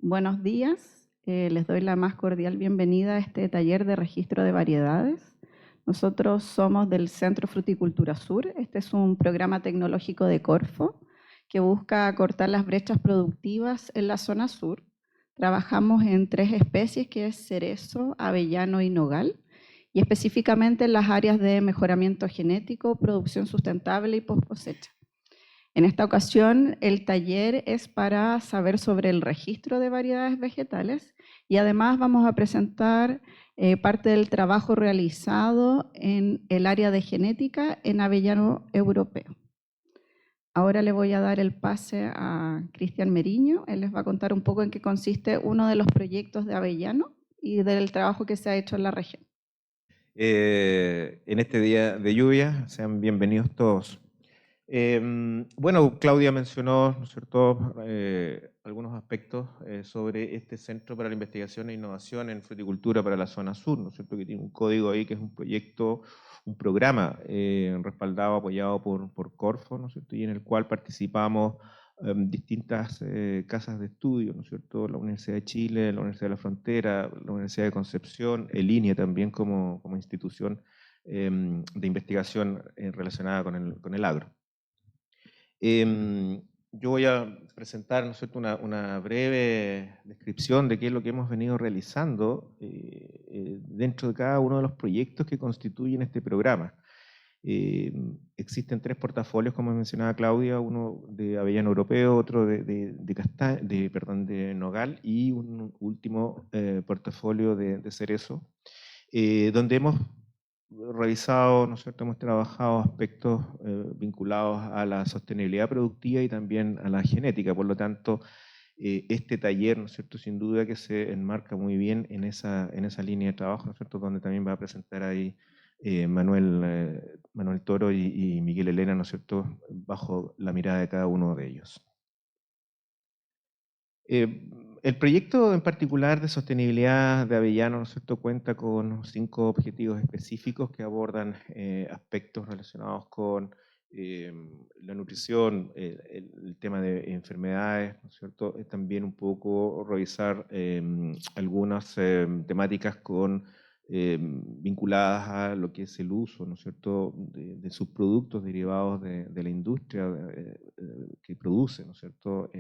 Buenos días. Les doy la más cordial bienvenida a este taller de registro de variedades. Nosotros somos del Centro Fruticultura Sur. Este es un programa tecnológico de Corfo que busca acortar las brechas productivas en la zona sur. Trabajamos en 3 especies, que es cerezo, avellano y nogal, y específicamente en las áreas de mejoramiento genético, producción sustentable y post cosecha. En esta ocasión, el taller es para saber sobre el registro de variedades vegetales y además vamos a presentar parte del trabajo realizado en el área de genética en avellano europeo. Ahora le voy a dar el pase a Cristian Meriño. Él les va a contar un poco en qué consiste uno de los proyectos de avellano y del trabajo que se ha hecho en la región. En este día de lluvia, sean bienvenidos todos. Bueno, Claudia mencionó, ¿no es cierto?, algunos aspectos sobre este Centro para la Investigación e Innovación en Fruticultura para la Zona Sur, ¿no es cierto?, que tiene un código ahí que es un proyecto, un programa respaldado, apoyado por Corfo, ¿no es cierto?, y en el cual participamos distintas casas de estudio, ¿no es cierto?, la Universidad de Chile, la Universidad de la Frontera, la Universidad de Concepción, el INIA también como institución de investigación relacionada con el agro. Yo voy a presentar, ¿no es cierto?, una breve descripción de qué es lo que hemos venido realizando dentro de cada uno de los proyectos que constituyen este programa. Existen 3 portafolios, como mencionaba Claudia, uno de avellano europeo, otro de nogal y un último portafolio de cerezo, donde hemos revisado, ¿no es cierto?, hemos trabajado aspectos vinculados a la sostenibilidad productiva y también a la genética. Por lo tanto, este taller, ¿no es cierto?, sin duda que se enmarca muy bien en esa línea de trabajo, ¿no es cierto?, donde también va a presentar ahí Manuel Toro y Miguel Elena, ¿no es cierto?, bajo la mirada de cada uno de ellos. El proyecto en particular de sostenibilidad de Avellano, ¿no es cierto?, cuenta con 5 objetivos específicos que abordan aspectos relacionados con la nutrición, el tema de enfermedades, ¿no es cierto?, también un poco revisar algunas temáticas vinculadas a lo que es el uso, ¿no es cierto?, de subproductos derivados de la industria que produce, ¿no es cierto?,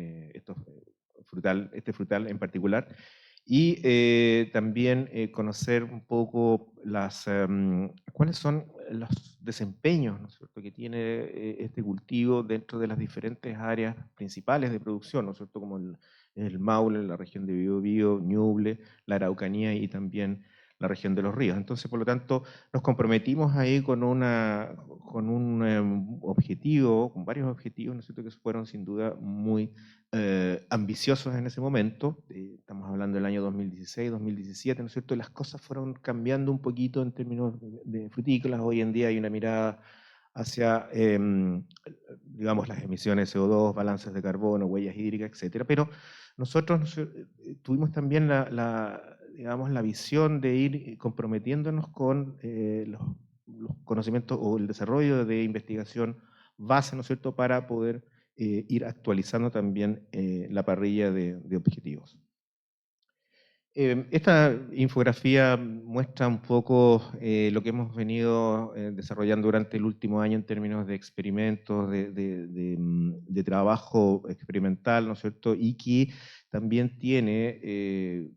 este frutal en particular, y también conocer un poco cuáles son los desempeños, ¿no es cierto?, que tiene este cultivo dentro de las diferentes áreas principales de producción, ¿no es cierto?, como el Maule, la región de Biobío, Ñuble, la Araucanía y también la región de los ríos. Entonces, por lo tanto, nos comprometimos ahí con un objetivo, con varios objetivos, ¿no es cierto?, que fueron sin duda muy ambiciosos en ese momento. Estamos hablando del año 2016, 2017, ¿no es cierto? Y las cosas fueron cambiando un poquito en términos de frutícolas. Hoy en día hay una mirada hacia, digamos, las emisiones de CO2, balances de carbono, huellas hídricas, etcétera. Pero nosotros tuvimos también digamos, la visión de ir comprometiéndonos con los conocimientos o el desarrollo de investigación base, ¿no es cierto?, para poder ir actualizando también la parrilla de objetivos. Esta infografía muestra un poco lo que hemos venido desarrollando durante el último año en términos de experimentos, de trabajo experimental, ¿no es cierto? Y que también tiene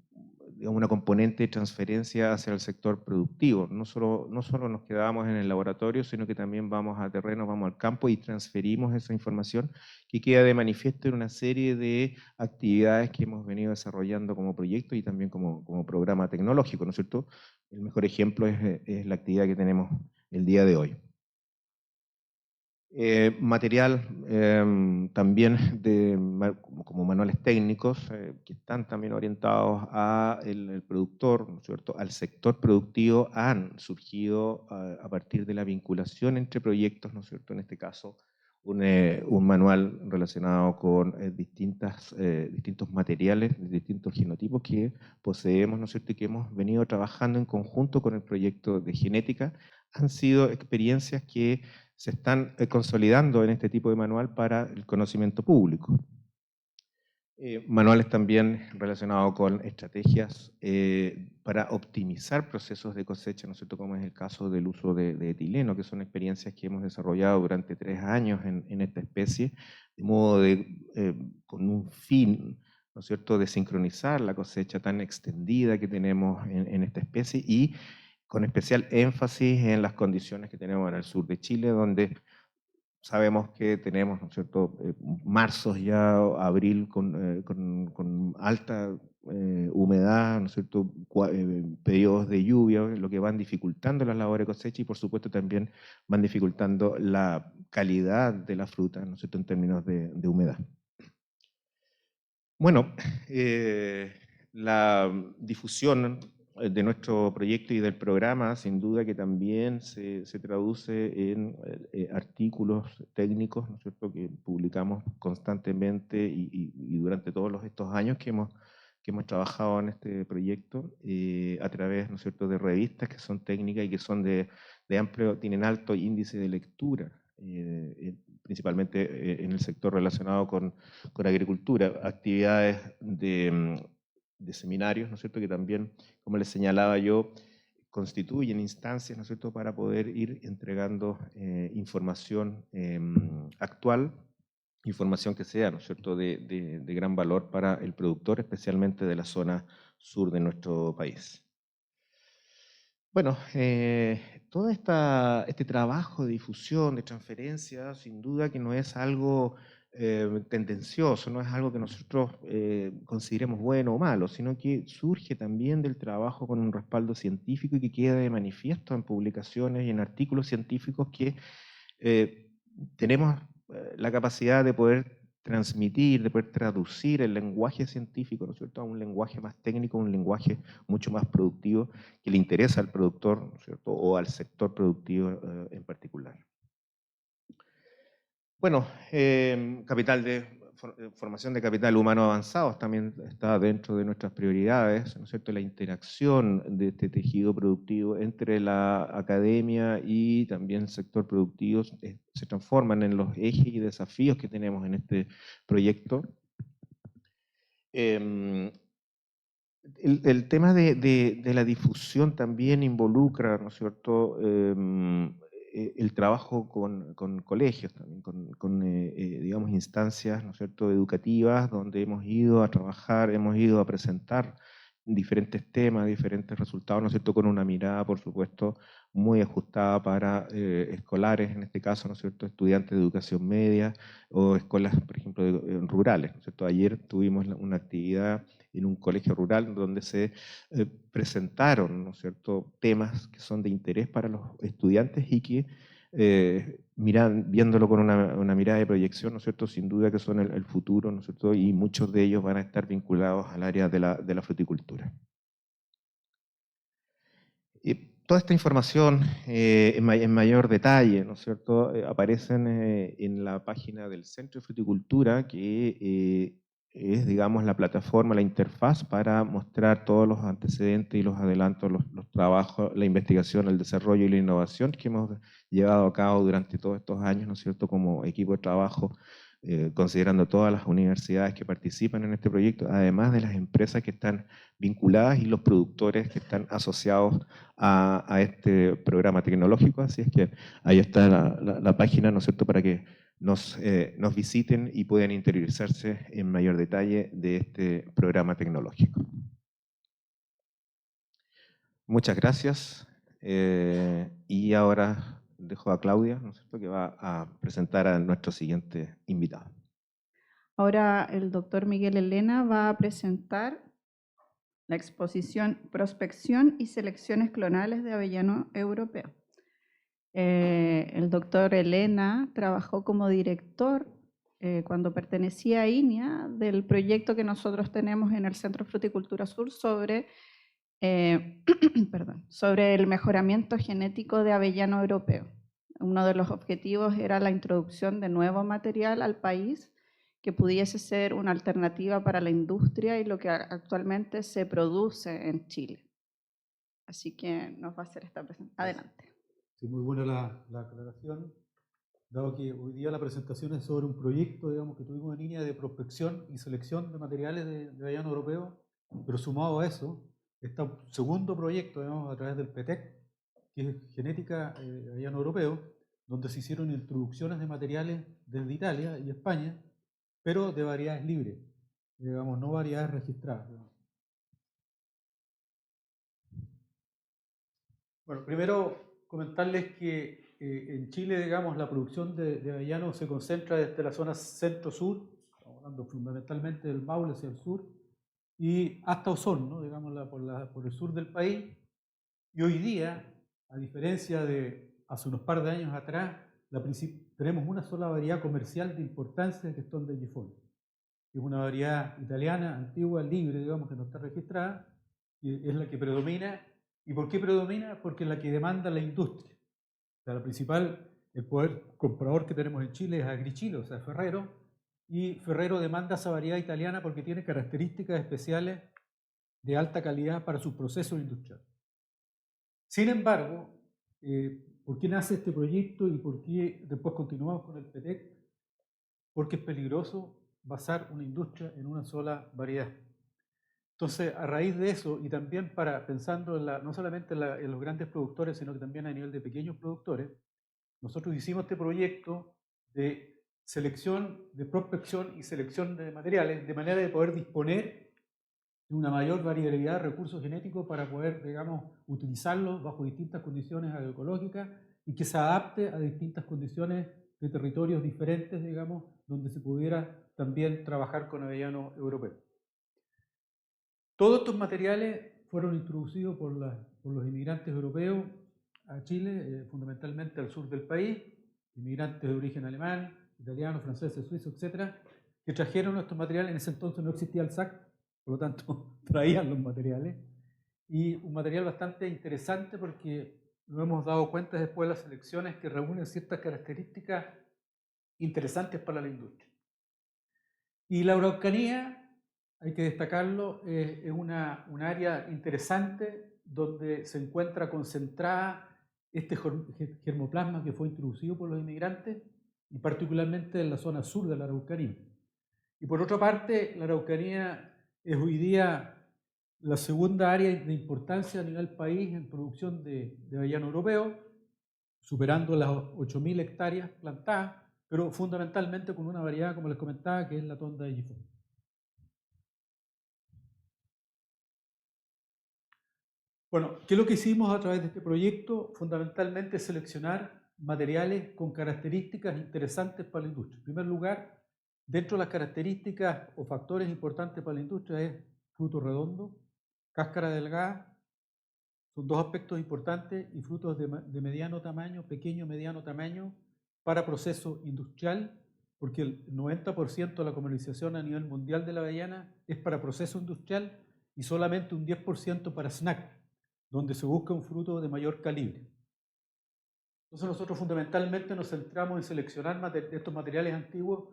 digamos, una componente de transferencia hacia el sector productivo. No solo nos quedamos en el laboratorio, sino que también vamos a terreno, vamos al campo y transferimos esa información que queda de manifiesto en una serie de actividades que hemos venido desarrollando como proyecto y también como programa tecnológico, ¿no es cierto? El mejor ejemplo es la actividad que tenemos el día de hoy. Material también como manuales técnicos que están también orientados al productor, ¿no es cierto?, al sector productivo, han surgido a partir de la vinculación entre proyectos, ¿no es cierto?, en este caso un manual relacionado con distintos materiales, distintos genotipos que poseemos, ¿no es cierto?, y que hemos venido trabajando en conjunto con el proyecto de genética. Han sido experiencias que se están consolidando en este tipo de manual para el conocimiento público. Manuales también relacionados con estrategias para optimizar procesos de cosecha, ¿no es cierto?, como es el caso del uso de etileno, que son experiencias que hemos desarrollado durante 3 años en esta especie, de modo con un fin, ¿no es cierto?, de sincronizar la cosecha tan extendida que tenemos en esta especie y con especial énfasis en las condiciones que tenemos en el sur de Chile, donde sabemos que tenemos, ¿no es cierto?, marzos ya, abril con alta humedad, ¿no es cierto?, periodos de lluvia, lo que van dificultando las labores de cosecha y por supuesto también van dificultando la calidad de la fruta, ¿no es cierto?, en términos de humedad. Bueno, la difusión de nuestro proyecto y del programa, sin duda que también se traduce en artículos técnicos, ¿no es cierto?, que publicamos constantemente y durante todos estos años que hemos trabajado en este proyecto a través, ¿no es cierto?, de revistas que son técnicas y que son tienen alto índice de lectura, principalmente en el sector relacionado con agricultura, actividades de seminarios, ¿no es cierto?, que también, como les señalaba yo, constituyen instancias, ¿no es cierto?, para poder ir entregando información actual, información que sea, ¿no es cierto?, de gran valor para el productor, especialmente de la zona sur de nuestro país. Bueno, todo este trabajo de difusión, de transferencia, sin duda que no es algo tendencioso, no es algo que nosotros consideremos bueno o malo, sino que surge también del trabajo con un respaldo científico y que queda de manifiesto en publicaciones y en artículos científicos que tenemos la capacidad de poder transmitir, de poder traducir el lenguaje científico, ¿no es cierto?, a un lenguaje más técnico, un lenguaje mucho más productivo que le interesa al productor, ¿no es cierto?, o al sector productivo en particular. Bueno, formación de capital humano avanzados también está dentro de nuestras prioridades, ¿no es cierto?, la interacción de este tejido productivo entre la academia y también el sector productivo se transforman en los ejes y desafíos que tenemos en este proyecto. El tema de la difusión también involucra, ¿no es cierto?, el trabajo con colegios, también digamos, instancias, ¿no es cierto?, educativas, donde hemos ido a trabajar, hemos ido a presentar diferentes temas, diferentes resultados, ¿no es cierto?, con una mirada, por supuesto, muy ajustada para escolares, en este caso, ¿no es cierto?, estudiantes de educación media o escuelas, por ejemplo, rurales, ¿no es cierto? Ayer tuvimos una actividad en un colegio rural donde se presentaron, ¿no es cierto?, temas que son de interés para los estudiantes y que viéndolo con una mirada de proyección, ¿no es cierto?, sin duda que son el futuro, ¿no es cierto?, y muchos de ellos van a estar vinculados al área de la fruticultura. Toda esta información en mayor detalle, ¿no es cierto?, aparecen en la página del Centro de Fruticultura, que es, digamos, la plataforma, la interfaz para mostrar todos los antecedentes y los adelantos, los trabajos, la investigación, el desarrollo y la innovación que hemos llevado a cabo durante todos estos años, ¿no es cierto?, como equipo de trabajo, considerando todas las universidades que participan en este proyecto, además de las empresas que están vinculadas y los productores que están asociados a este programa tecnológico. Así es que ahí está la página, ¿no es cierto?, para que nos visiten y puedan interiorizarse en mayor detalle de este programa tecnológico. Muchas gracias. Y ahora dejo a Claudia, ¿no es cierto?, que va a presentar a nuestro siguiente invitado. Ahora el doctor Miguel Elena va a presentar la exposición Prospección y selecciones clonales de avellano europeo. El doctor Elena trabajó como director cuando pertenecía a INEA del proyecto que nosotros tenemos en el Centro Fruticultura Sur sobre sobre el mejoramiento genético de avellano europeo. Uno de los objetivos era la introducción de nuevo material al país que pudiese ser una alternativa para la industria y lo que actualmente se produce en Chile. Así que nos va a hacer esta presentación. Adelante. Sí, muy buena la aclaración. dado que hoy día la presentación es sobre un proyecto, digamos, que tuvimos en línea de prospección y selección de materiales de avellano europeo, pero sumado a eso, está un segundo proyecto, digamos, a través del PETEC, que es genética de avellano europeo, donde se hicieron introducciones de materiales desde Italia y España, pero de variedades libres, digamos, no variedades registradas. Digamos. Bueno, primero comentarles que en Chile, digamos, la producción de avellano se concentra desde la zona centro-sur, estamos hablando fundamentalmente del Maule hacia el sur, y hasta Osorno, digamos, por el sur del país. Y hoy día, a diferencia de hace unos par de años atrás, tenemos una sola variedad comercial de importancia, que es Tonda Gifone, que es una variedad italiana, antigua, libre, digamos, que no está registrada, y es la que predomina. ¿Y por qué predomina? Porque es la que demanda la industria. O sea, el poder comprador que tenemos en Chile es Agrichilo, o sea, Ferrero, y Ferrero demanda esa variedad italiana porque tiene características especiales de alta calidad para sus procesos industriales. Sin embargo, ¿por qué nace este proyecto y por qué después continuamos con el PETEC? Porque es peligroso basar una industria en una sola variedad. Entonces, a raíz de eso, y también pensando no solamente en los grandes productores, sino que también a nivel de pequeños productores, nosotros hicimos este proyecto de selección, de prospección y selección de materiales, de manera de poder disponer de una mayor variabilidad de recursos genéticos para poder, digamos, utilizarlos bajo distintas condiciones agroecológicas y que se adapte a distintas condiciones de territorios diferentes, digamos, donde se pudiera también trabajar con avellano europeo. Todos estos materiales fueron introducidos por los inmigrantes europeos a Chile, fundamentalmente al sur del país, inmigrantes de origen alemán, italiano, francés, suizo, etcétera, que trajeron estos materiales. En ese entonces no existía el SAC, por lo tanto traían los materiales, y un material bastante interesante porque nos hemos dado cuenta después de las selecciones que reúnen ciertas características interesantes para la industria. Y la Araucanía, hay que destacarlo, es un área interesante donde se encuentra concentrada este germoplasma que fue introducido por los inmigrantes y particularmente en la zona sur de la Araucanía. Y por otra parte, la Araucanía es hoy día la segunda área de importancia a nivel país en producción de avellano europeo, superando las 8.000 hectáreas plantadas, pero fundamentalmente con una variedad, como les comentaba, que es la Tonda de Gifone. Bueno, ¿qué es lo que hicimos a través de este proyecto? Fundamentalmente seleccionar materiales con características interesantes para la industria. En primer lugar, dentro de las características o factores importantes para la industria es fruto redondo, cáscara delgada, son dos aspectos importantes, y frutos de mediano tamaño, pequeño, mediano tamaño, para proceso industrial, porque el 90% de la comercialización a nivel mundial de la avellana es para proceso industrial y solamente un 10% para snack, donde se busca un fruto de mayor calibre. Entonces nosotros fundamentalmente nos centramos en seleccionar estos materiales antiguos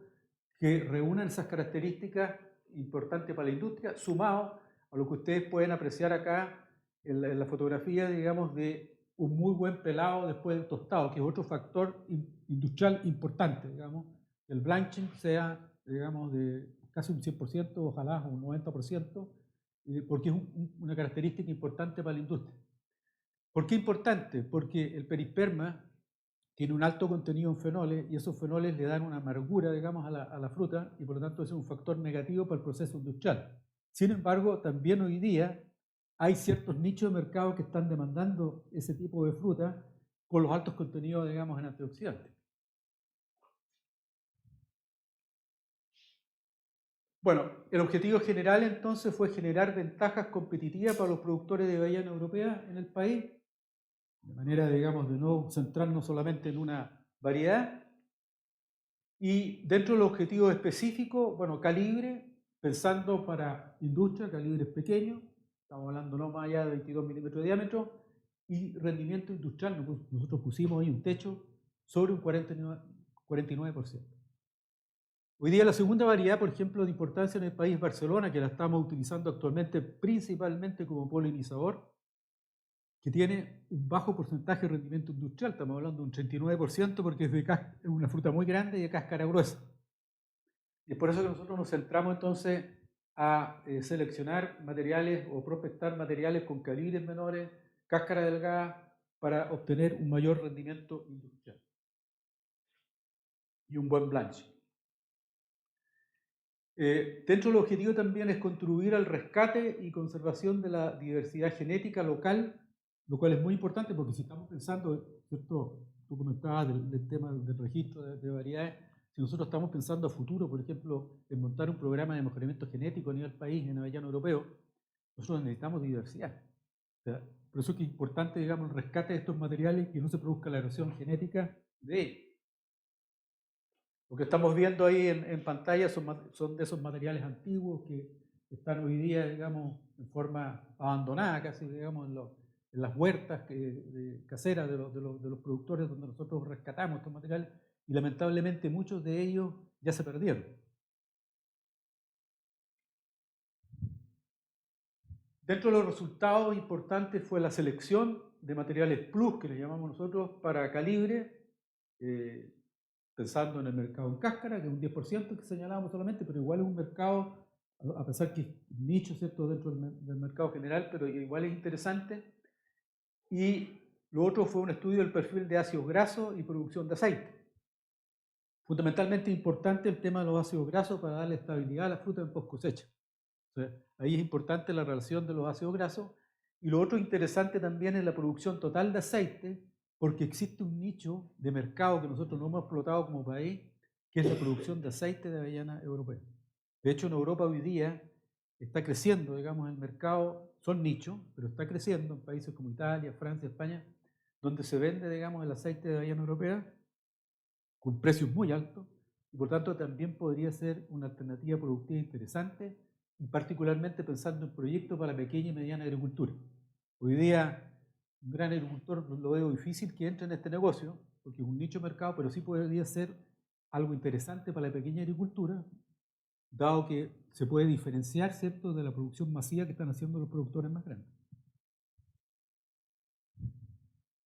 que reúnan esas características importantes para la industria, sumado a lo que ustedes pueden apreciar acá en la fotografía, digamos, de un muy buen pelado después del tostado, que es otro factor industrial importante, digamos. El blanching sea, digamos, de casi un 100%, ojalá un 90%, porque es una característica importante para la industria. ¿Por qué importante? Porque el perisperma tiene un alto contenido en fenoles y esos fenoles le dan una amargura, digamos, a la fruta, y por lo tanto es un factor negativo para el proceso industrial. Sin embargo, también hoy día hay ciertos nichos de mercado que están demandando ese tipo de fruta con los altos contenidos, digamos, en antioxidantes. Bueno, el objetivo general entonces fue generar ventajas competitivas para los productores de avellana europea en el país, de manera, digamos, de no centrarnos solamente en una variedad. Y dentro del objetivo específico, bueno, calibre, pensando para industria, calibres pequeños, estamos hablando no más allá de 22 milímetros de diámetro, y rendimiento industrial, nosotros pusimos ahí un techo sobre un 49%. Hoy día la segunda variedad, por ejemplo, de importancia en el país, Barcelona, que la estamos utilizando actualmente principalmente como polinizador, que tiene un bajo porcentaje de rendimiento industrial, estamos hablando de un 39% porque es una fruta muy grande y de cáscara gruesa. Y es por eso que nosotros nos centramos entonces a seleccionar materiales o prospectar materiales con calibres menores, cáscara delgada, para obtener un mayor rendimiento industrial y un buen blanche. Dentro del objetivo también es contribuir al rescate y conservación de la diversidad genética local, lo cual es muy importante porque si estamos pensando, ¿cierto? Tú comentabas del tema del registro de variedades, si nosotros estamos pensando a futuro, por ejemplo, en montar un programa de mejoramiento genético a nivel país en avellano europeo, nosotros necesitamos diversidad. O sea, por eso es que es importante, digamos, el rescate de estos materiales y que no se produzca la erosión genética de ellos. Lo que estamos viendo ahí en pantalla son de esos materiales antiguos que están hoy día, digamos, en forma abandonada, casi, digamos, en las huertas caseras de los productores donde nosotros rescatamos estos materiales y lamentablemente muchos de ellos ya se perdieron. Dentro de los resultados importantes fue la selección de materiales plus, que le llamamos nosotros, para calibre, pensando en el mercado en cáscara, que es un 10% que señalábamos solamente, pero igual es un mercado, a pesar que es un nicho, ¿cierto?, dentro del mercado general, pero igual es interesante. Y lo otro fue un estudio del perfil de ácidos grasos y producción de aceite. Fundamentalmente importante el tema de los ácidos grasos para darle estabilidad a la fruta en post cosecha. O sea, ahí es importante la relación de los ácidos grasos. Y lo otro interesante también es la producción total de aceite, porque existe un nicho de mercado que nosotros no hemos explotado como país, que es la producción de aceite de avellana europea. De hecho, en Europa hoy día está creciendo, digamos, el mercado, son nichos, pero está creciendo en países como Italia, Francia, España, donde se vende, digamos, el aceite de avellana europea con precios muy altos, y por tanto también podría ser una alternativa productiva interesante, y particularmente pensando en proyectos para la pequeña y mediana agricultura. Hoy día, un gran agricultor lo veo difícil que entre en este negocio, porque es un nicho de mercado, pero sí podría ser algo interesante para la pequeña agricultura, dado que se puede diferenciar, ¿cierto?, de la producción masiva que están haciendo los productores más grandes.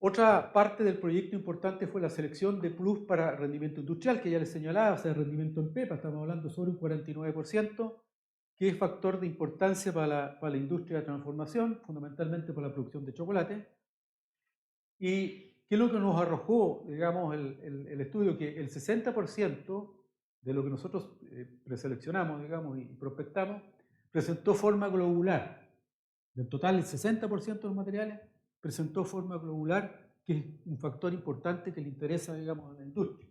Otra parte del proyecto importante fue la selección de plus para rendimiento industrial, que ya les señalaba, o sea, rendimiento en pepa, estamos hablando sobre un 49%, que es factor de importancia para la industria de transformación, fundamentalmente para la producción de chocolate. ¿Y qué es lo que nos arrojó, digamos, el estudio? Que el 60% de lo que nosotros preseleccionamos, digamos, y prospectamos, presentó forma globular. Del total, el 60% de los materiales presentó forma globular, que es un factor importante que le interesa, digamos, a la industria.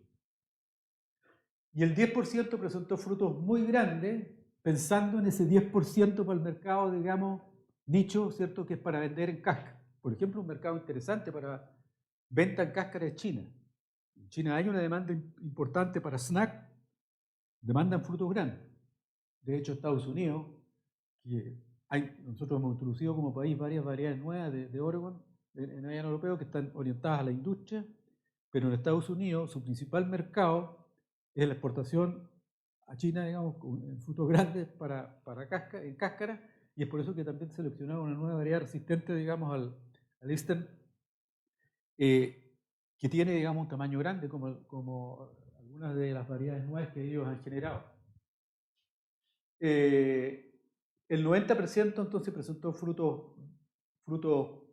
Y el 10% presentó frutos muy grandes, pensando en ese 10% para el mercado, digamos, nicho, ¿cierto?, que es para vender en cáscara. Por ejemplo, un mercado interesante para venta en cáscara es China. En China hay una demanda importante para snack, demandan frutos grandes. De hecho, Estados Unidos, que nosotros hemos introducido como país varias variedades nuevas de Oregon, en avellano europeo, que están orientadas a la industria, pero en Estados Unidos su principal mercado es la exportación a China, digamos, en frutos grandes en cáscara, y es por eso que también seleccionaron una nueva variedad resistente, digamos, al Eastern, que tiene, digamos, un tamaño grande, como algunas de las variedades nuevas que ellos han generado. El 90% entonces presentó frutos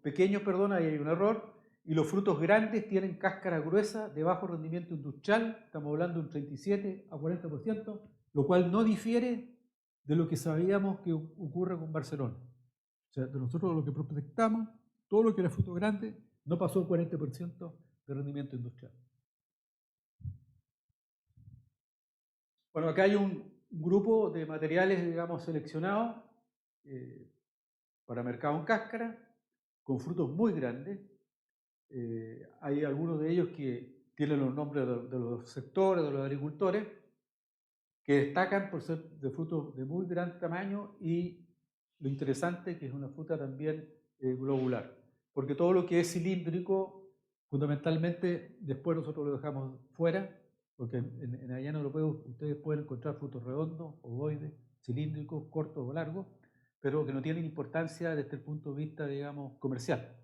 pequeños, ahí hay un error, y los frutos grandes tienen cáscara gruesa de bajo rendimiento industrial, estamos hablando de un 37 a 40%, lo cual no difiere de lo que sabíamos que ocurre con Barcelona. O sea, de nosotros lo que prospectamos, todo lo que era fruto grande, no pasó el 40% de rendimiento industrial. Bueno, acá hay un grupo de materiales, digamos, seleccionados para mercado en cáscara, con frutos muy grandes. Hay algunos de ellos que tienen los nombres de los sectores, de los agricultores, que destacan por ser de frutos de muy gran tamaño, y lo interesante es que es una fruta también globular, porque todo lo que es cilíndrico, fundamentalmente, después nosotros lo dejamos fuera, porque en avellano europeo ustedes pueden encontrar frutos redondos, ovoides, cilíndricos, cortos o largos, pero que no tienen importancia desde el punto de vista, digamos, comercial.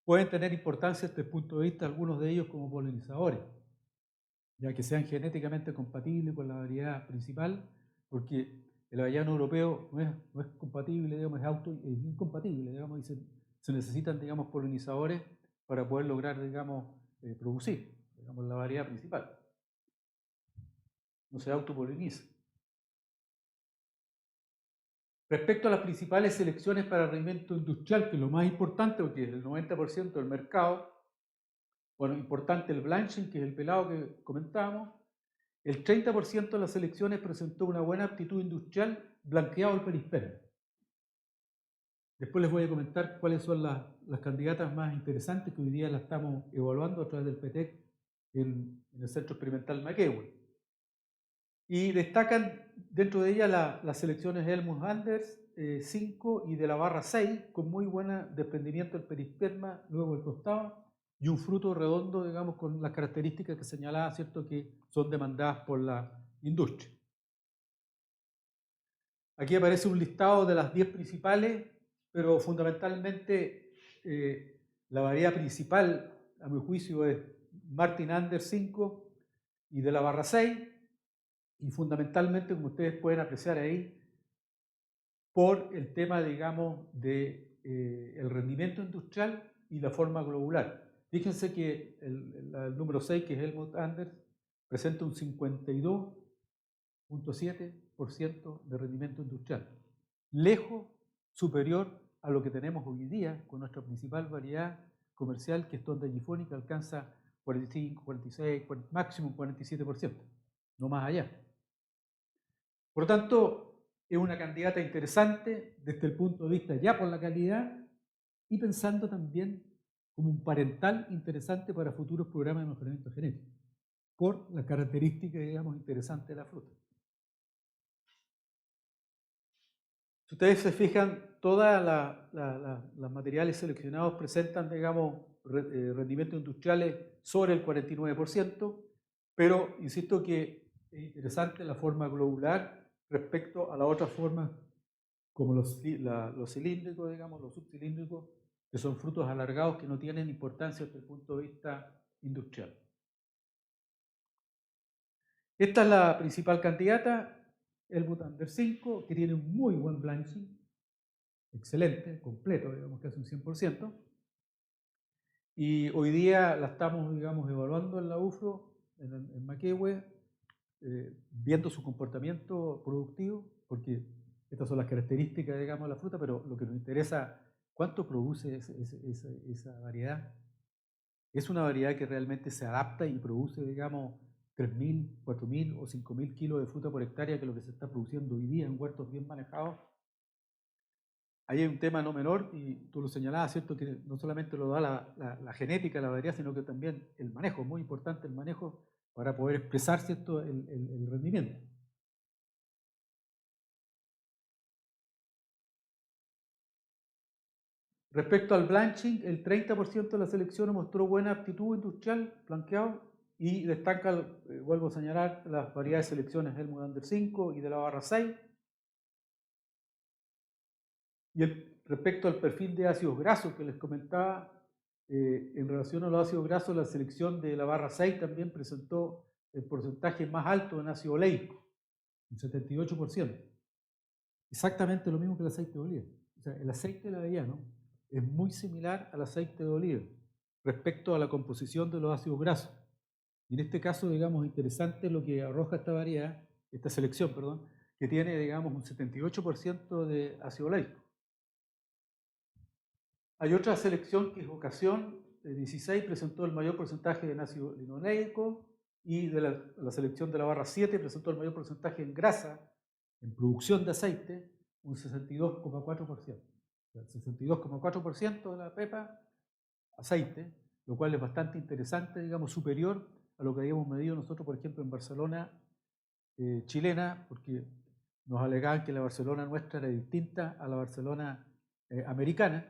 pueden tener importancia desde el punto de vista, algunos de ellos como polinizadores, ya que sean genéticamente compatibles con la variedad principal, porque el avellano europeo no es compatible, digamos, es incompatible, digamos, y se necesitan, digamos, polinizadores para poder lograr, digamos, producir, digamos, la variedad principal. No se autopoliniza. Respecto a las principales selecciones para rendimiento industrial, que es lo más importante, porque es el 90% del mercado, bueno, importante el blanching, que es el pelado que comentábamos, el 30% de las selecciones presentó una buena aptitud industrial, blanqueado el perisperma. Después les voy a comentar cuáles son las candidatas más interesantes que hoy día las estamos evaluando a través del PETEC en el Centro Experimental McEwen. Y destacan dentro de ellas las selecciones Helmut Anders 5 y de la barra 6, con muy buen desprendimiento del perisperma, luego el tostado, y un fruto redondo, digamos, con las características que señalaba, ¿cierto?, que son demandadas por la industria. Aquí aparece un listado de las 10 principales, pero fundamentalmente la variedad principal, a mi juicio, es Martin Anders 5 y de la barra 6, y fundamentalmente, como ustedes pueden apreciar ahí, por el tema, digamos, de el rendimiento industrial y la forma globular. Fíjense que el número 6, que es Helmut Anders, presenta un 52.7% de rendimiento industrial, lejos superior a lo que tenemos hoy día con nuestra principal variedad comercial, que es tonda gifónica, alcanza 45, 46, máximo 47%, no más allá. Por lo tanto, es una candidata interesante desde el punto de vista ya por la calidad y pensando también como un parental interesante para futuros programas de mejoramiento genético, por la característica, digamos, interesante de la fruta. Si ustedes se fijan, todos los materiales seleccionados presentan, digamos, rendimientos industriales sobre el 49%, pero insisto que es interesante la forma globular respecto a las otras formas, como los cilíndricos, digamos, los subcilíndricos, que son frutos alargados que no tienen importancia desde el punto de vista industrial. Esta es la principal candidata, Helmut Anders 5, que tiene un muy buen blanching, excelente, completo, digamos, casi un 100%. Y hoy día la estamos, digamos, evaluando en la UFRO, en McEwen, viendo su comportamiento productivo, porque estas son las características, digamos, de la fruta, pero lo que nos interesa, ¿cuánto produce esa variedad? Es una variedad que realmente se adapta y produce, digamos, 3.000, 4.000 o 5.000 kilos de fruta por hectárea, que es lo que se está produciendo hoy día en huertos bien manejados. Ahí hay un tema no menor, y tú lo señalabas, ¿cierto?, que no solamente lo da la genética, la variedad, sino que también el manejo, muy importante el manejo para poder expresar, ¿cierto?, el rendimiento. Respecto al blanching, el 30% de la selección mostró buena aptitud industrial, blanqueado, y destaca, vuelvo a señalar, las variedades de selecciones Helmut Anders 5 y de la barra 6. Y respecto al perfil de ácidos grasos que les comentaba, en relación a los ácidos grasos, la selección de la barra 6 también presentó el porcentaje más alto en ácido oleico, un 78%. Exactamente lo mismo que el aceite de oliva. O sea, el aceite del avellano es muy similar al aceite de oliva respecto a la composición de los ácidos grasos. Y en este caso, digamos, interesante lo que arroja esta variedad, esta selección, perdón, que tiene, digamos, un 78% de ácido oleico. Hay otra selección que es Ocasión 16, presentó el mayor porcentaje en ácido linoleico, y de la selección de la barra 7 presentó el mayor porcentaje en grasa, en producción de aceite, un 62,4%. El 62,4% de la pepa, aceite, lo cual es bastante interesante, digamos, superior a lo que habíamos medido nosotros, por ejemplo, en Barcelona chilena, porque nos alegaban que la Barcelona nuestra era distinta a la Barcelona americana.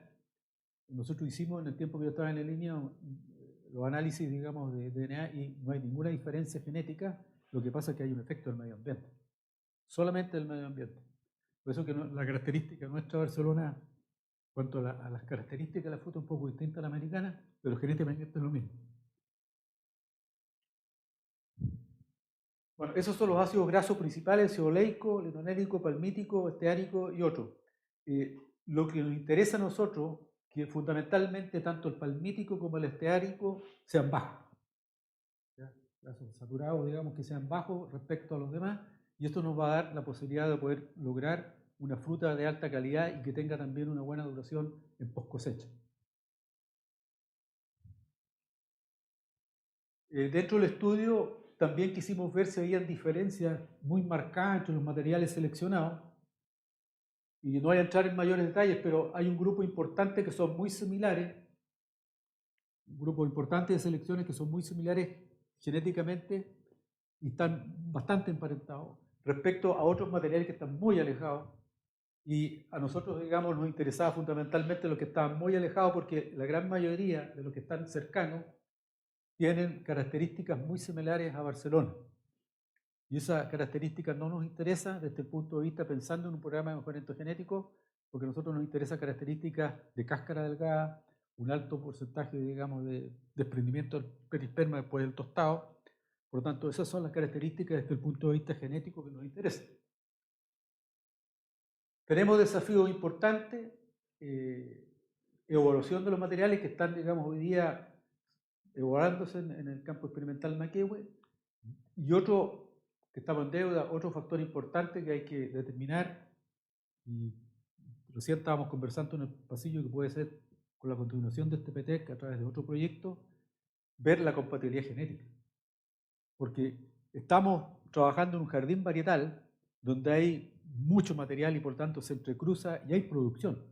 Nosotros hicimos, en el tiempo que yo estaba en la línea, los análisis, digamos, de DNA, y no hay ninguna diferencia genética. Lo que pasa es que hay un efecto del medio ambiente, solamente del medio ambiente. Por eso que la característica de nuestra Barcelona cuanto a las características de la fruta un poco distinta a la americana, pero genéticamente es lo mismo. Bueno, esos son los ácidos grasos principales: ceoleico, linolénico, palmítico, esteárico y otros. Lo que nos interesa a nosotros, que fundamentalmente tanto el palmítico como el esteárico sean bajos, grasos saturados, digamos, que sean bajos respecto a los demás, y esto nos va a dar la posibilidad de poder lograr una fruta de alta calidad y que tenga también una buena duración en post cosecha. Dentro del estudio también quisimos ver si había diferencias muy marcadas entre los materiales seleccionados, y no voy a entrar en mayores detalles, pero hay un grupo importante que son muy similares, un grupo importante de selecciones que son muy similares genéticamente y están bastante emparentados respecto a otros materiales que están muy alejados. Y a nosotros, digamos, nos interesaba fundamentalmente los que estaban muy alejados, porque la gran mayoría de los que están cercanos tienen características muy similares a Barcelona. Y esa característica no nos interesa desde el punto de vista pensando en un programa de mejoramiento genético, porque a nosotros nos interesa características de cáscara delgada, un alto porcentaje, digamos, de desprendimiento del perisperma después del tostado. Por lo tanto, esas son las características desde el punto de vista genético que nos interesan. Tenemos desafíos importantes, evaluación de los materiales que están, digamos, hoy día evaluándose en el campo experimental Maquehue, y otro que estamos en deuda, otro factor importante que hay que determinar, y recién estábamos conversando en el pasillo que puede ser con la continuación de este PTEC a través de otro proyecto, ver la compatibilidad genética. Porque estamos trabajando en un jardín varietal donde hay mucho material y por tanto se entrecruza y hay producción.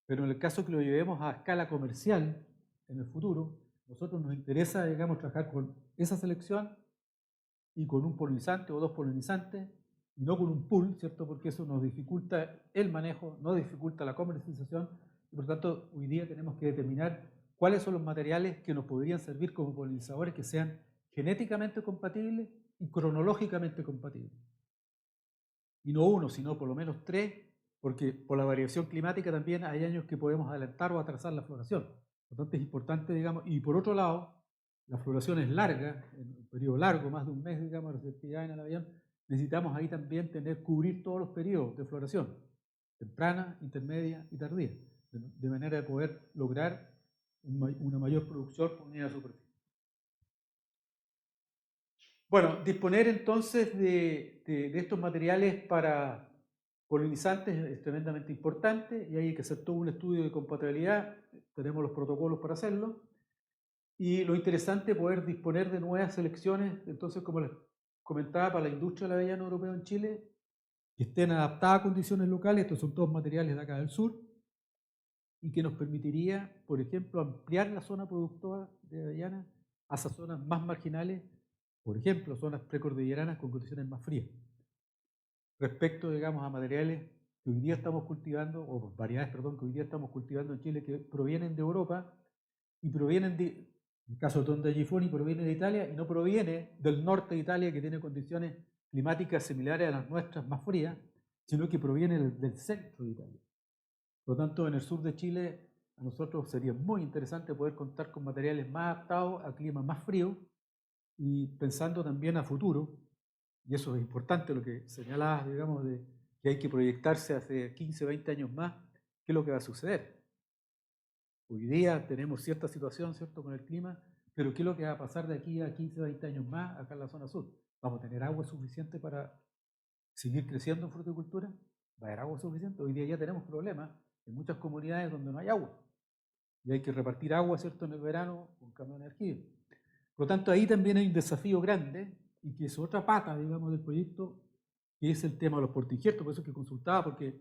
Pero en el caso que lo llevemos a escala comercial en el futuro, nosotros nos interesa, digamos, trabajar con esa selección y con un polinizante o dos polinizantes, y no con un pool, ¿cierto? Porque eso nos dificulta el manejo, nos dificulta la comercialización, y por tanto hoy día tenemos que determinar cuáles son los materiales que nos podrían servir como polinizadores que sean genéticamente compatibles y cronológicamente compatibles. Y no uno, sino por lo menos tres, porque por la variación climática también hay años que podemos adelantar o atrasar la floración. Por lo tanto es importante, digamos, y por otro lado, la floración es larga, en un periodo largo, más de un mes, digamos, de receptividad en el avellano. Necesitamos ahí también cubrir todos los periodos de floración, temprana, intermedia y tardía, de manera de poder lograr una mayor producción por unidad de superficie. Bueno, disponer entonces de estos materiales para polinizantes es tremendamente importante, y hay que hacer todo un estudio de compatibilidad. Tenemos los protocolos para hacerlo. Y lo interesante es poder disponer de nuevas selecciones, entonces, como les comentaba, para la industria del avellano europeo en Chile, que estén adaptadas a condiciones locales. Estos son todos materiales de acá del sur, y que nos permitiría, por ejemplo, ampliar la zona productora de avellana hacia zonas más marginales, por ejemplo, zonas precordilleranas con condiciones más frías. Respecto, digamos, a materiales que hoy día estamos cultivando, o variedades, perdón, que hoy día estamos cultivando en Chile, que provienen de Europa y provienen de, en el caso de Tonda Gifoni, proviene de Italia y no proviene del norte de Italia, que tiene condiciones climáticas similares a las nuestras, más frías, sino que proviene del centro de Italia. Por lo tanto, en el sur de Chile, a nosotros sería muy interesante poder contar con materiales más adaptados a climas más fríos, y pensando también a futuro, y eso es importante lo que señalabas, digamos, de que hay que proyectarse hace 15, 20 años más, qué es lo que va a suceder. Hoy día tenemos cierta situación, ¿cierto?, con el clima, pero ¿qué es lo que va a pasar de aquí a 15, 20 años más acá en la zona sur? ¿Vamos a tener agua suficiente para seguir creciendo en fruticultura? ¿Va a haber agua suficiente? Hoy día ya tenemos problemas en muchas comunidades donde no hay agua, y hay que repartir agua, ¿cierto?, en el verano con cambio de energía. Por lo tanto, ahí también hay un desafío grande, y que es otra pata, digamos, del proyecto, que es el tema de los portainjertos. Por eso que consultaba, porque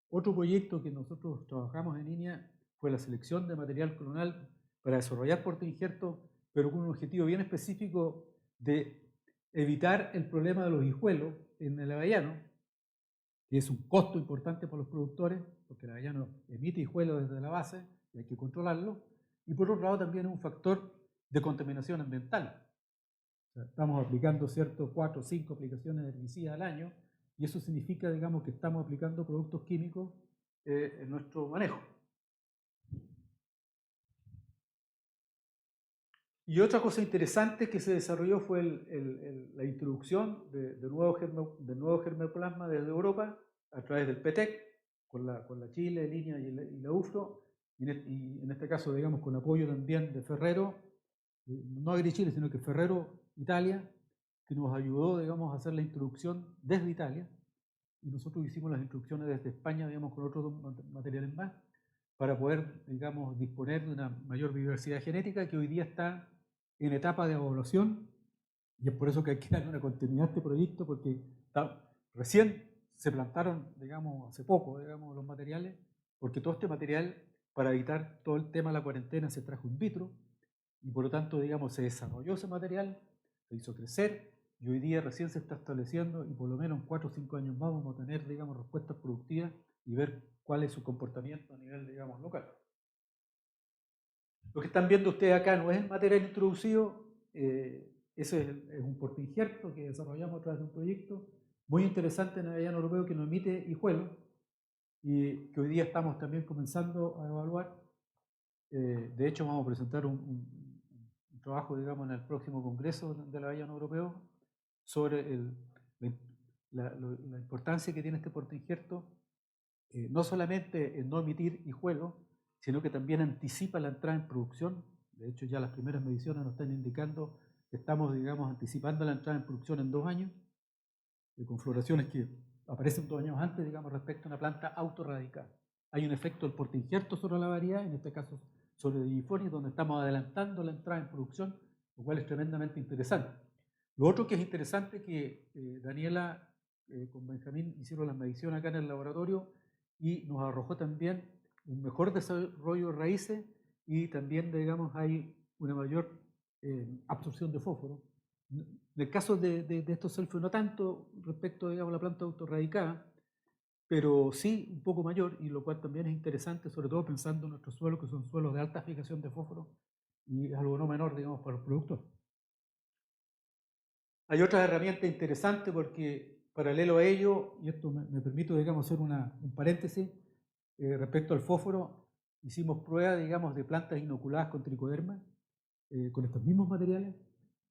otro proyecto que nosotros trabajamos en línea fue la selección de material clonal para desarrollar portainjertos, pero con un objetivo bien específico de evitar el problema de los hijuelos en el avellano, que es un costo importante para los productores, porque el avellano emite hijuelos desde la base y hay que controlarlo, y por otro lado también es un factor de contaminación ambiental. O sea, estamos aplicando, ¿cierto?, 4 o 5 aplicaciones de herbicidas al año, y eso significa, digamos, que estamos aplicando productos químicos en nuestro manejo. Y otra cosa interesante que se desarrolló fue la introducción de nuevo germoplasma desde Europa a través del PETEC, con la Chile, Línea y la UFRO, y en este caso, digamos, con apoyo también de Ferrero, no AgriChile, sino que Ferrero Italia, que nos ayudó, digamos, a hacer la introducción desde Italia, y nosotros hicimos las introducciones desde España, digamos, con otros materiales más, para poder, digamos, disponer de una mayor diversidad genética que hoy día está en etapa de evaluación, y es por eso que hay que darle una continuidad a este proyecto, porque recién se plantaron, digamos, hace poco, digamos, los materiales, porque todo este material, para evitar todo el tema de la cuarentena, se trajo in vitro, y por lo tanto, digamos, se desarrolló ese material, se hizo crecer, y hoy día recién se está estableciendo, y por lo menos en 4 o 5 años más vamos a tener, digamos, respuestas productivas y ver cuál es su comportamiento a nivel, digamos, local. Lo que están viendo ustedes acá no es el material introducido, ese es un portainjerto que desarrollamos a través de un proyecto muy interesante en el avellano europeo que nos emite hijuelo y que hoy día estamos también comenzando a evaluar. De hecho, vamos a presentar un trabajo, digamos, en el próximo congreso del avellano europeo sobre la importancia que tiene este portainjerto, no solamente en no emitir hijuelo, sino que también anticipa la entrada en producción. De hecho, ya las primeras mediciones nos están indicando que estamos, digamos, anticipando la entrada en producción en 2 años, con floraciones que aparecen 2 años antes, digamos, respecto a una planta autorradicada. Hay un efecto del portainjerto sobre la variedad, en este caso sobre Digifolia, donde estamos adelantando la entrada en producción, lo cual es tremendamente interesante. Lo otro que es interesante que Daniela con Benjamín hicieron las mediciones acá en el laboratorio y nos arrojó también un mejor desarrollo de raíces y también, digamos, hay una mayor absorción de fósforo. En el caso de estos sulfos no tanto respecto, digamos, a la planta autorradicada, pero sí un poco mayor, y lo cual también es interesante, sobre todo pensando en nuestros suelos, que son suelos de alta fijación de fósforo, y es algo no menor, digamos, para los productores. Hay otra herramienta interesante porque, paralelo a ello, y esto me permito, digamos, hacer un paréntesis, respecto al fósforo, hicimos pruebas, digamos, de plantas inoculadas con tricoderma, con estos mismos materiales,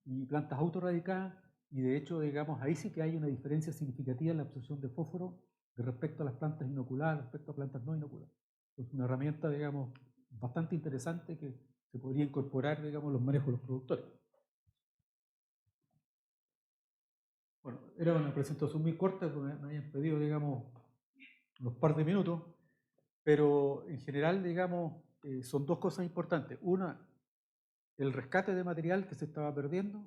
y plantas autorradicadas, y de hecho, digamos, ahí sí que hay una diferencia significativa en la absorción de fósforo respecto a las plantas inoculadas, respecto a plantas no inoculadas. Es una herramienta, digamos, bastante interesante que se podría incorporar, digamos, en los manejos de los productores. Bueno, era una presentación muy corta, porque me habían pedido, digamos, unos par de minutos, pero en general, digamos, son 2 cosas importantes. Una, el rescate de material que se estaba perdiendo,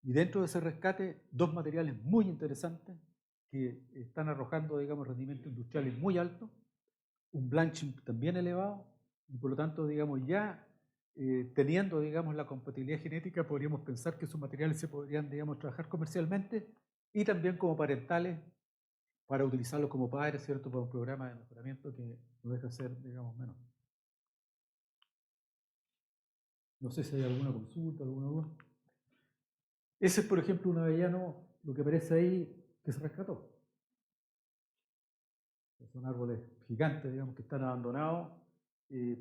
y dentro de ese rescate, 2 materiales muy interesantes que están arrojando, digamos, rendimientos industriales muy altos, un blanching también elevado, y por lo tanto, digamos, ya teniendo, digamos, la compatibilidad genética, podríamos pensar que esos materiales se podrían, digamos, trabajar comercialmente y también como parentales para utilizarlos como padres, ¿cierto?, para un programa de mejoramiento que no deja ser, digamos, menos. No sé si hay alguna consulta, alguna duda. Ese es, por ejemplo, un avellano, lo que aparece ahí, que se rescató. Son árboles gigantes, digamos, que están abandonados,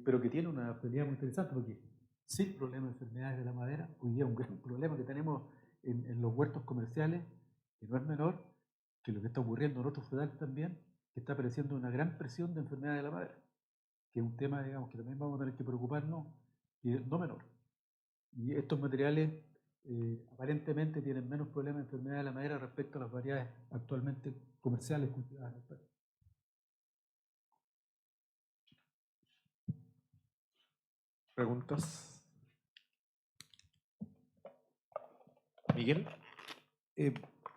pero que tienen una adaptabilidad muy interesante, porque sin problemas de enfermedades de la madera, hoy día un gran problema que tenemos en los huertos comerciales, que no es menor, que lo que está ocurriendo en otros frutales también, que está apareciendo una gran presión de enfermedades de la madera, que es un tema, digamos, que también vamos a tener que preocuparnos, que no menor. Y estos materiales aparentemente tienen menos problemas de enfermedades de la madera respecto a las variedades actualmente comerciales cultivadas en el país. ¿Preguntas? Miguel,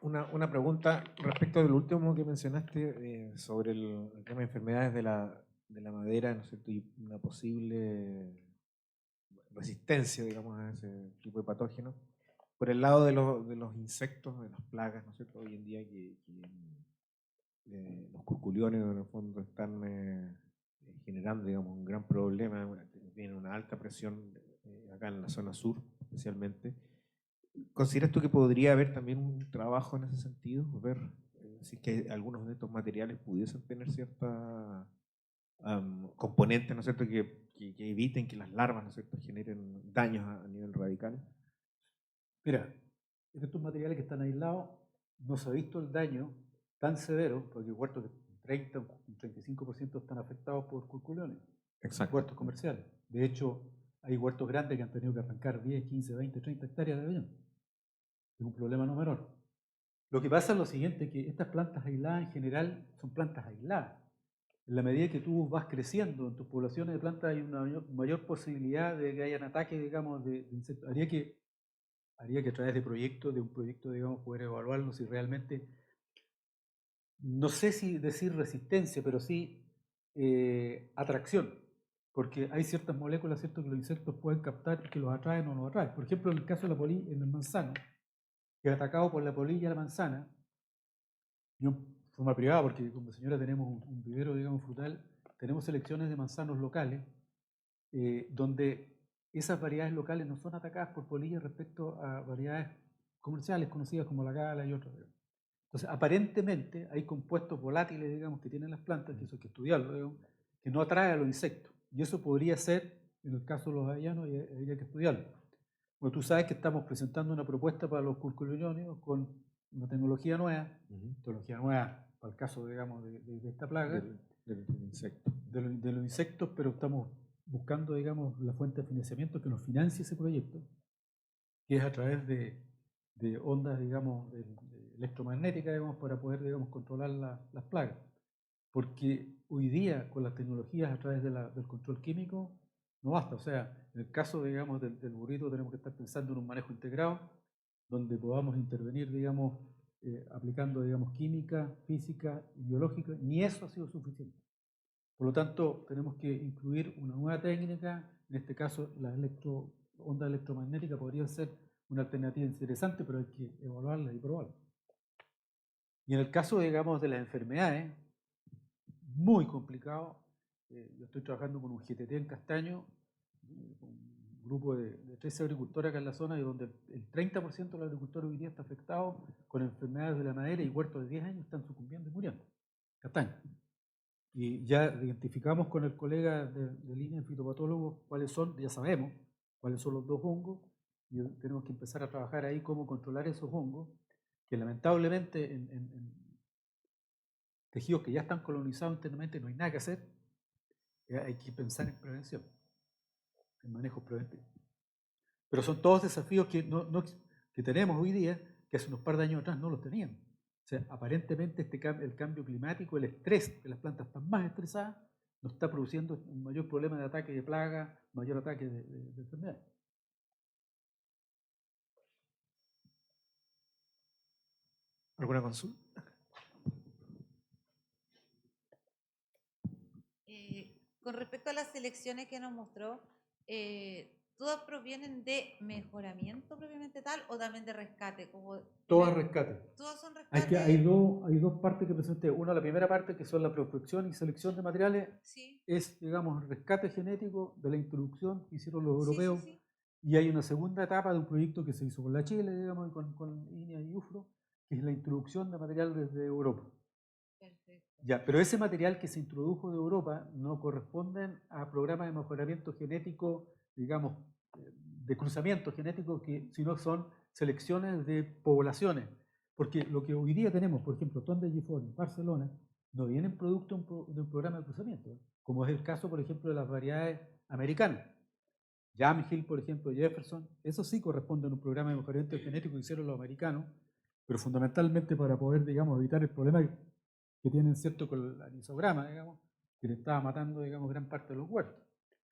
una pregunta respecto del último que mencionaste sobre el tema de enfermedades de la madera, ¿no es cierto? Y una posible resistencia, digamos, a ese tipo de patógenos. Por el lado de los insectos, de las plagas, ¿no es cierto? Hoy en día que los curculiones en el fondo están generando, digamos, un gran problema, tienen una alta presión acá en la zona sur, especialmente. ¿Consideras tú que podría haber también un trabajo en ese sentido? Ver si es que algunos de estos materiales pudiesen tener cierta componentes, ¿no es cierto?, que que eviten que las larvas, ¿no es cierto?, generen daños a nivel radical. Mira, estos materiales que están aislados, no se ha visto el daño tan severo, porque hay huertos que un 30 o un 35% están afectados por curculiones. Exacto. Huertos comerciales. De hecho, hay huertos grandes que han tenido que arrancar 10, 15, 20, 30 hectáreas de avellano. Es un problema no menor. Lo que pasa es lo siguiente, que estas plantas aisladas en general son plantas aisladas. En la medida que tú vas creciendo en tus poblaciones de plantas hay una mayor posibilidad de que hayan ataques, digamos, de insectos. Haría que a través de un proyecto, digamos, poder evaluarlo si realmente, no sé si decir resistencia, pero sí atracción, porque hay ciertas moléculas, ¿cierto?, que los insectos pueden captar y que los atraen o no los atraen. Por ejemplo, en el caso de la polilla, en el manzano, que es atacado por la polilla a la manzana, yo en forma privada, porque como señora tenemos un vivero, digamos, frutal, tenemos selecciones de manzanos locales, donde esas variedades locales no son atacadas por polillas respecto a variedades comerciales conocidas como la gala y otras. Entonces, aparentemente hay compuestos volátiles, digamos, que tienen las plantas, que eso hay que estudiarlo, digamos, que no atrae a los insectos. Y eso podría ser, en el caso de los avellanos, y habría que estudiarlo. Bueno, tú sabes que estamos presentando una propuesta para los curculionios con una tecnología nueva, para el caso, digamos, de esta plaga, Del insecto. de los insectos, pero estamos buscando, digamos, la fuente de financiamiento que nos financie ese proyecto, que es a través de ondas, digamos, electromagnéticas, digamos, para poder, digamos, controlar las plagas. Porque hoy día, con las tecnologías a través del control químico, no basta. O sea, en el caso, digamos, del burrito, tenemos que estar pensando en un manejo integrado, donde podamos intervenir, digamos, aplicando, digamos, química, física y biológica. Ni eso ha sido suficiente. Por lo tanto, tenemos que incluir una nueva técnica, en este caso las ondas electromagnéticas podrían ser una alternativa interesante, pero hay que evaluarla y probarla. Y en el caso, digamos, de las enfermedades, muy complicado. Yo estoy trabajando con un GTT en Castaño, un grupo de 13 agricultores acá en la zona, y donde el 30% de los agricultores hoy día está afectado con enfermedades de la madera y huertos de 10 años están sucumbiendo y muriendo. Castaño. Y ya identificamos con el colega de línea de fitopatólogos cuáles son, ya sabemos cuáles son los dos hongos, y tenemos que empezar a trabajar ahí cómo controlar esos hongos, que lamentablemente en tejidos que ya están colonizados internamente no hay nada que hacer. Hay que pensar en prevención, en manejo preventivo. Pero son todos desafíos que tenemos hoy día, que hace unos par de años atrás no los teníamos. O sea, aparentemente el cambio climático, el estrés, que las plantas están más estresadas, nos está produciendo un mayor problema de ataque de plagas, mayor ataque de enfermedades. ¿Alguna consulta? Con respecto a las selecciones que nos mostró, ¿todas provienen de mejoramiento propiamente tal o también de rescate? Todas rescate. Todas son rescate. Hay dos partes que presenté. Una, la primera parte, que son la prospección y selección de materiales, sí. Es, digamos, rescate genético de la introducción que hicieron los europeos. Sí. Y hay una segunda etapa de un proyecto que se hizo con la Chile, digamos, con INEA y UFRO, que es la introducción de material desde Europa. Perfecto. Ya, pero ese material que se introdujo de Europa no corresponde a programas de mejoramiento genético, digamos, de cruzamiento genético, sino son selecciones de poblaciones. Porque lo que hoy día tenemos, por ejemplo, Tonda y en Barcelona, no vienen producto de un programa de cruzamiento, como es el caso, por ejemplo, de las variedades americanas. Yamhill, por ejemplo, Jefferson, eso sí corresponde a un programa de mejoramiento genético que hicieron los americanos, pero fundamentalmente para poder, digamos, evitar el problema que tienen, ¿cierto?, con el anisograma, digamos, que le estaba matando, digamos, gran parte de los huertos.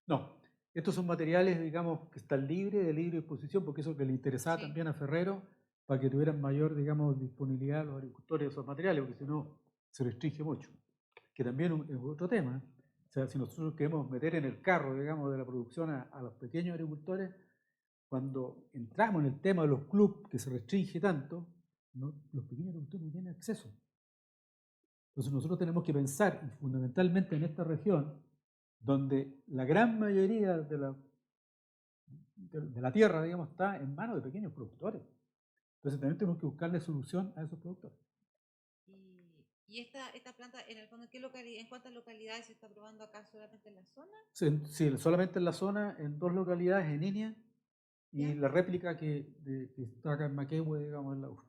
No, estos son materiales, digamos, que están libres, de libre disposición, porque eso es lo que le interesaba también a Ferrero, para que tuvieran mayor, digamos, disponibilidad a los agricultores de esos materiales, porque si no, se restringe mucho. Que también es otro tema. O sea, si nosotros queremos meter en el carro, digamos, de la producción a los pequeños agricultores, cuando entramos en el tema de los clubes, que se restringe tanto, los pequeños agricultores no tienen acceso. Entonces nosotros tenemos que pensar, y fundamentalmente en esta región, donde la gran mayoría de la tierra, digamos, está en manos de pequeños productores. Entonces también tenemos que buscarle solución a esos productores. ¿Y esta planta, en el fondo, en cuántas localidades se está probando acá solamente en la zona? Sí, solamente en la zona, en 2 localidades, en Inia, y ¿Ya? la réplica que está acá en Maquehue, digamos, en la UF.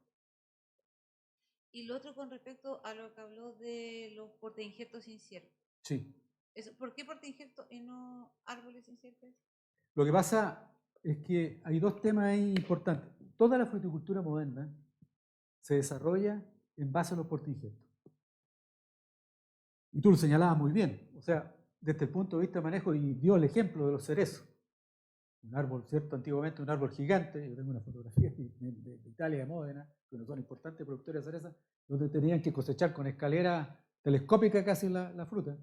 Y lo otro con respecto a lo que habló de los portainjertos inciertos. Sí. ¿Por qué portainjertos y no árboles inciertos? Lo que pasa es que hay 2 temas ahí importantes. Toda la fruticultura moderna se desarrolla en base a los portainjertos. Y tú lo señalabas muy bien. O sea, desde el punto de vista de manejo, y dio el ejemplo de los cerezos. Un árbol, ¿cierto? Antiguamente un árbol gigante. Yo tengo una fotografía de Italia, de Módena, que son importantes productores de cereza, donde tenían que cosechar con escalera telescópica casi la fruta.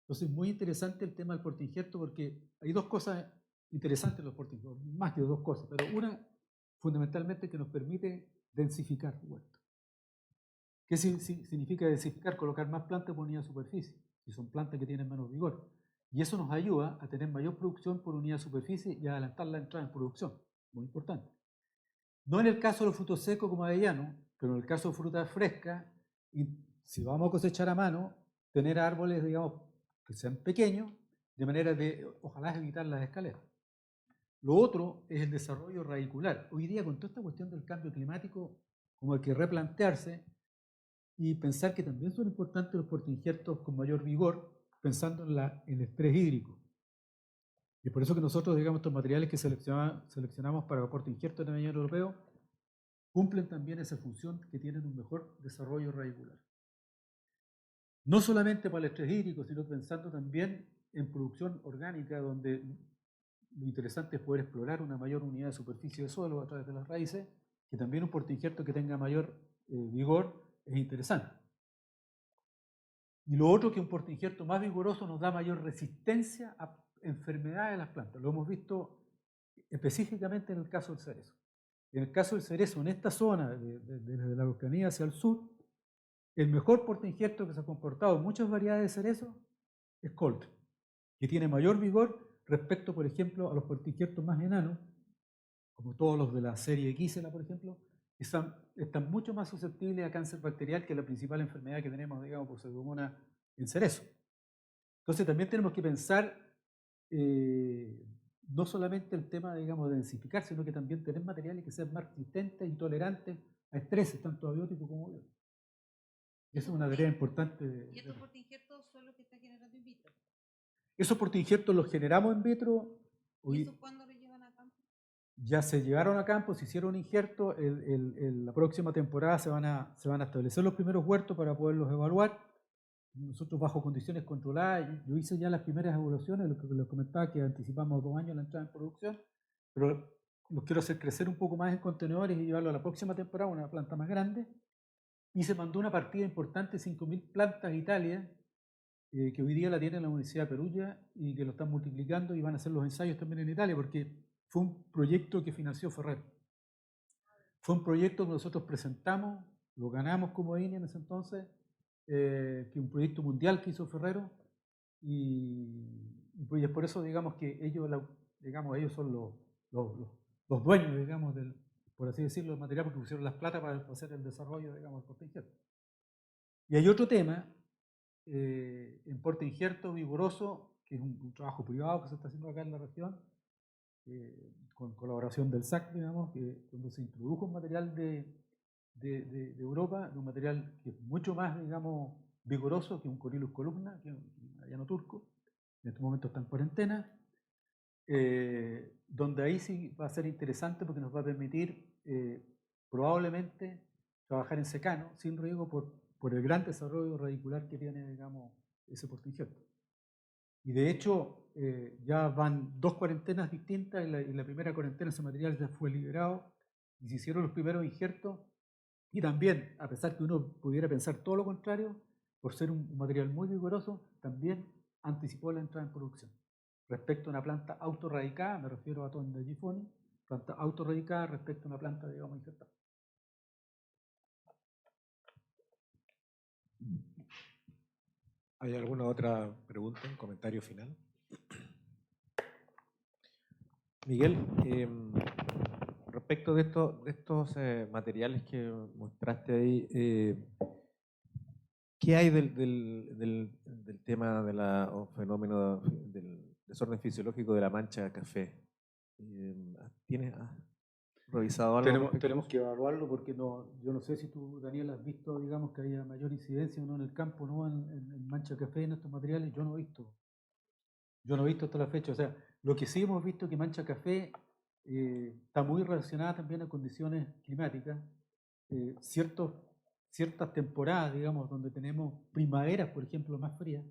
Entonces, muy interesante el tema del portainjerto, porque hay 2 cosas interesantes en los portainjertos, más que 2 cosas, pero una fundamentalmente que nos permite densificar huertos. ¿Qué significa densificar? Colocar más plantas por unidad de superficie, si son plantas que tienen menos vigor. Y eso nos ayuda a tener mayor producción por unidad de superficie y a adelantar la entrada en producción. Muy importante. No en el caso de los frutos secos como avellano, pero en el caso de frutas frescas, y si vamos a cosechar a mano, tener árboles, digamos, que sean pequeños, de manera de, ojalá, evitar las escaleras. Lo otro es el desarrollo radicular. Hoy día, con toda esta cuestión del cambio climático, como hay que replantearse y pensar que también son importantes los portainjertos con mayor vigor, pensando en el estrés hídrico. Y es por eso que nosotros, digamos, estos materiales que seleccionamos para portainjertos en el avellano europeo cumplen también esa función, que tienen un mejor desarrollo radicular. No solamente para el estrés hídrico, sino pensando también en producción orgánica, donde lo interesante es poder explorar una mayor unidad de superficie de suelo a través de las raíces, que también un portainjerto que tenga mayor vigor es interesante. Y lo otro, que un portainjerto más vigoroso nos da mayor resistencia a enfermedades de las plantas. Lo hemos visto específicamente en el caso del cerezo. En el caso del cerezo, en esta zona, desde la Araucanía hacia el sur, el mejor portainjerto que se ha comportado en muchas variedades de cerezo es Colt, que tiene mayor vigor respecto, por ejemplo, a los portainjertos más enanos, como todos los de la serie Gisela, por ejemplo, que están mucho más susceptibles a cáncer bacterial, que es la principal enfermedad que tenemos, digamos, por Pseudomonas en cerezo. Entonces también tenemos que pensar no solamente el tema, digamos, de densificar, sino que también tener materiales que sean más resistentes y tolerantes a estreses, tanto abióticos como bióticos. Esa es una tarea importante. ¿Y estos portainjertos son los que está generando in vitro? Esos portainjertos los generamos in vitro. ¿Y eso cuándo los llevan a campo? Ya se llevaron a campo, se hicieron injertos. La próxima temporada se van a establecer los primeros huertos para poderlos evaluar. Nosotros, bajo condiciones controladas, yo hice ya las primeras evaluaciones, lo que les comentaba, que anticipamos 2 años la entrada en producción, pero los quiero hacer crecer un poco más en contenedores y llevarlo a la próxima temporada, una planta más grande. Y se mandó una partida importante, 5.000 plantas a Italia, que hoy día la tiene la Universidad de Perugia y que lo están multiplicando, y van a hacer los ensayos también en Italia, porque fue un proyecto que financió Ferrer. Fue un proyecto que nosotros presentamos, lo ganamos como INE en ese entonces, que un proyecto mundial que hizo Ferrero, y pues por eso, digamos, que ellos son los dueños, digamos, por así decirlo, del material, porque pusieron las plata para hacer el desarrollo, digamos, del portainjerto. Y hay otro tema, en portainjerto vigoroso, que es un trabajo privado que se está haciendo acá en la región, con colaboración del SAC, digamos, donde se introdujo un material de Europa, de un material que es mucho más, digamos, vigoroso que un Corylus columna, que un avellano turco. En este momento está en cuarentena, donde ahí sí va a ser interesante, porque nos va a permitir probablemente trabajar en secano, sin riego, por el gran desarrollo radicular que tiene, digamos, ese portainjerto. Y de hecho, ya van 2 cuarentenas distintas, y la primera cuarentena ese material ya fue liberado y se hicieron los primeros injertos. Y también, a pesar que uno pudiera pensar todo lo contrario, por ser un material muy vigoroso, también anticipó la entrada en producción. Respecto a una planta autorradicada, me refiero a Tonda Gifoni, planta autorradicada respecto a una planta, digamos, injertada. ¿Hay alguna otra pregunta, un comentario final? Miguel, respecto de estos materiales que mostraste ahí, ¿Qué hay del tema de o fenómeno del desorden fisiológico de la mancha de café? ¿Has revisado algo? Tenemos que evaluarlo porque yo no sé si tú, Daniel, has visto, digamos, que haya mayor incidencia o no en el campo, ¿no? En mancha de café, en estos materiales. Yo no he visto. Yo no he visto hasta la fecha. O sea, lo que sí hemos visto es que mancha de café está muy relacionada también a condiciones climáticas. Ciertas temporadas, digamos, donde tenemos primaveras, por ejemplo, más frías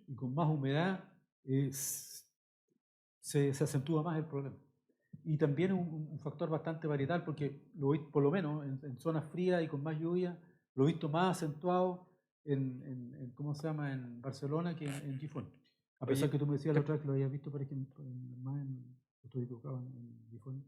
y con más humedad, se acentúa más el problema. Y también un factor bastante varietal, porque por lo menos en zonas frías y con más lluvia, lo he visto más acentuado ¿cómo se llama?, en Barcelona que en Gijón. A pesar que tú me decías la otra vez que lo habías visto, por ejemplo, estoy equivocado, en Gijón.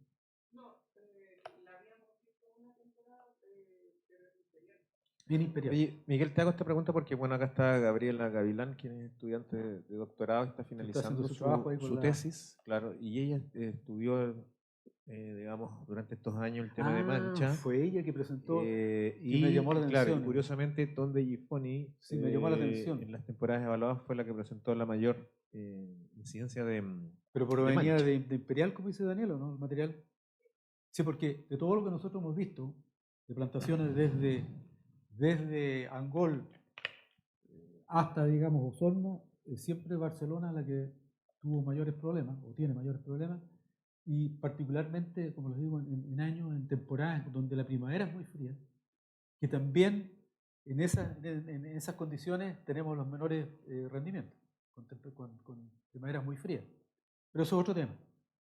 Bien imperial. Oye, Miguel, te hago esta pregunta porque, bueno, acá está Gabriela Gavilán, quien es estudiante de doctorado y está finalizando su tesis, claro, y ella estudió, digamos, durante estos años el tema de mancha. Fue ella que presentó, y me llamó la atención. Claro, curiosamente, Tonde Gifoni, sí, me llamó la atención. En las temporadas evaluadas fue la que presentó la mayor incidencia de Pero provenía de imperial, como dice Daniel, ¿o no? El material. Sí, porque de todo lo que nosotros hemos visto, de plantaciones desde Angol hasta, digamos, Osorno, siempre Barcelona la que tuvo mayores problemas, o tiene mayores problemas, y particularmente, como les digo, en años, en temporadas donde la primavera es muy fría, que también en esas condiciones tenemos los menores rendimientos, con primaveras muy frías. Pero eso es otro tema.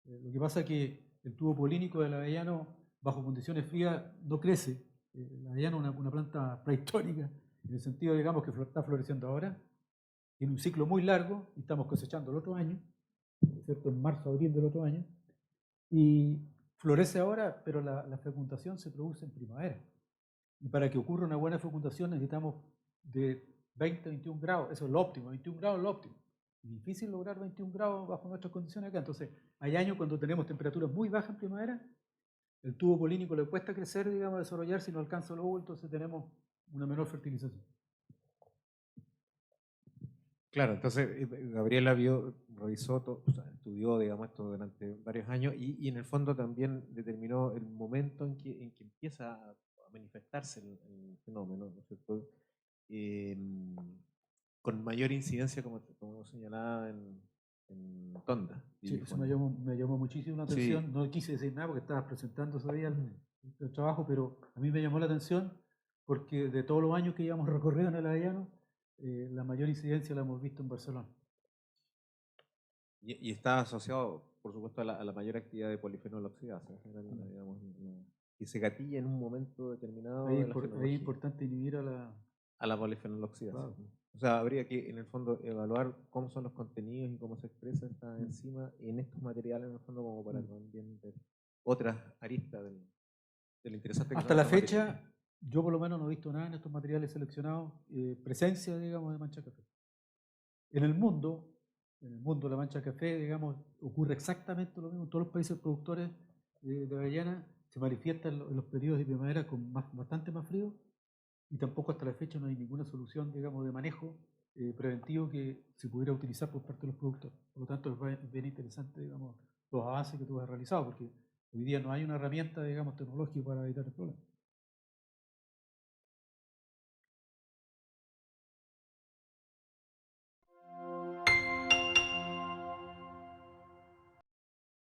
Lo que pasa es que el tubo polínico del avellano, bajo condiciones frías, no crece. El avellano es una planta prehistórica, en el sentido, digamos, que está floreciendo ahora, tiene un ciclo muy largo, y estamos cosechando el otro año, ¿cierto?, en marzo, abril del otro año, y florece ahora, pero la fecundación se produce en primavera. Y para que ocurra una buena fecundación necesitamos de 20 a 21 grados, eso es lo óptimo, 21 grados es lo óptimo. Es difícil lograr 21 grados bajo nuestras condiciones acá. Entonces, hay años cuando tenemos temperaturas muy bajas en primavera, el tubo polínico le cuesta crecer, digamos, desarrollarse y no alcanza los óvulos, entonces tenemos una menor fertilización. Claro, entonces Gabriela revisó, estudió, digamos, esto durante varios años y en el fondo también determinó el momento en que empieza a manifestarse el fenómeno, ¿no es cierto? Con mayor incidencia, como señalaba en Tonda. Sí, eso me llamó muchísimo la atención. Sí. No quise decir nada porque estabas presentando todavía el trabajo, pero a mí me llamó la atención porque de todos los años que llevamos recorrido en el avellano, la mayor incidencia la hemos visto en Barcelona. Y está asociado, por supuesto, a la mayor actividad de polifenol oxidasa, digamos, que se gatilla en un momento determinado. Es importante inhibir a la polifenol oxidasa. Claro. O sea, habría que, en el fondo, evaluar cómo son los contenidos y cómo se expresa esta enzima en estos materiales, en el fondo, como para también ver otras aristas del interesante. Hasta la fecha, yo por lo menos no he visto nada en estos materiales seleccionados, presencia, digamos, de mancha de café. En el mundo la mancha de café, digamos, ocurre exactamente lo mismo. En todos los países productores de avellana se manifiesta en los periodos de primavera con bastante más frío, y tampoco hasta la fecha no hay ninguna solución, digamos, de manejo preventivo que se pudiera utilizar por parte de los productores. Por lo tanto, es bien interesante, digamos, los avances que tú has realizado, porque hoy día no hay una herramienta, digamos, tecnológica para evitar el problema.